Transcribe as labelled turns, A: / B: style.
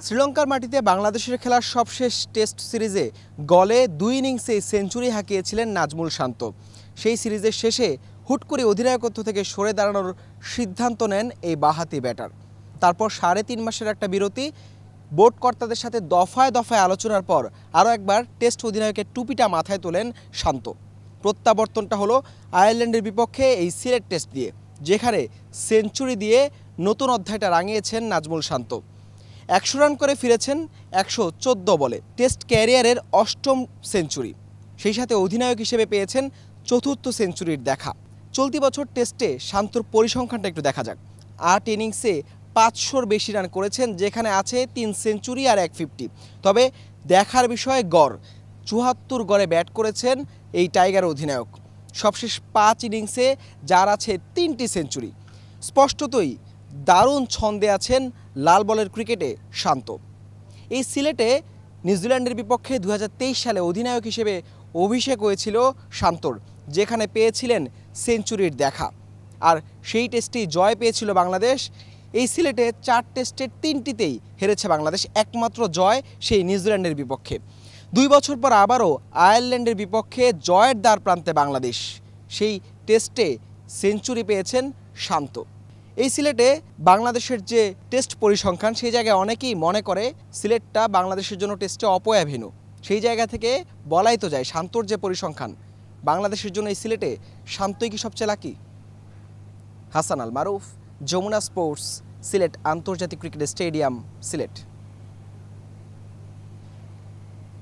A: শ্রীলঙ্কার মাটিতে বাংলাদেশের খেলার সবশেষ টেস্ট সিরিজে গলে 2 ইনিংসে সেঞ্চুরি হাঁকিয়েছিলেন নাজমুল শান্ত। সেই সিরিজের শেষে হুট করে অধিনায়কত্ব থেকে সরে দাঁড়ানোর সিদ্ধান্ত নেন এই বাঁহাতি ব্যাটার। তারপর 3.5 মাসের একটা বিরতি, বোর্ড কর্তাদের সাথে দফায় দফায় আলোচনার পর আরও একবার টেস্ট অধিনায়কের টুপিটা মাথায় তোলেন শান্ত। প্রত্যাবর্তনটা হলো আয়ারল্যান্ডের বিপক্ষে এই সিলেট টেস্ট দিয়ে, যেখানে সেঞ্চুরি দিয়ে নতুন অধ্যায়টা রাঙিয়েছেন নাজমুল শান্ত। 100 রান করে ফিরেছেন 114 বলে, টেস্ট ক্যারিয়ারের 8ম সেঞ্চুরি। সেই সাথে অধিনায়ক হিসেবে পেয়েছেন 4র্থ সেঞ্চুরির দেখা। চলতি বছর টেস্টে শান্তর পরিসংখ্যানটা একটু দেখা যাক। 8 ইনিংসে 500-র বেশি রান করেছেন, যেখানে আছে 3 সেঞ্চুরি আর 1 50। তবে দেখার বিষয়ে গড় 74 গড়ে ব্যাট করেছেন এই টাইগার অধিনায়ক। সবশেষ 5 ইনিংসে যার আছে 3টি সেঞ্চুরি। স্পষ্টতই দারুণ ছন্দে আছেন লাল বলের ক্রিকেটে শান্ত। এই সিলেটে নিউজিল্যান্ডের বিপক্ষে 2023 সালে অধিনায়ক হিসেবে অভিষেক হয়েছিল শান্তর, যেখানে পেয়েছিলেন সেঞ্চুরির দেখা। আর সেই টেস্টেই জয় পেয়েছিল বাংলাদেশ। এই সিলেটে 4 টেস্টের 3টিতেই হেরেছে বাংলাদেশ, একমাত্র জয় সেই নিউজিল্যান্ডের বিপক্ষে। 2 বছর পর আবারও আয়ারল্যান্ডের বিপক্ষে জয়ের দ্বার প্রান্তে বাংলাদেশ। সেই টেস্টে সেঞ্চুরি পেয়েছেন শান্ত। এই সিলেটে বাংলাদেশের যে টেস্ট পরিসংখ্যান, সেই জায়গায় অনেকেই মনে করে সিলেটটা বাংলাদেশের জন্য টেস্টে অপয়া ভেন্যু। সেই জায়গা থেকে বলাই তো যায় শান্তর যে পরিসংখ্যান, বাংলাদেশের জন্য এই সিলেটে শান্তই কি সবচেয়ে লাকি। হাসান আল মারুফ, যমুনা স্পোর্টস, সিলেট আন্তর্জাতিক ক্রিকেট স্টেডিয়াম, সিলেট।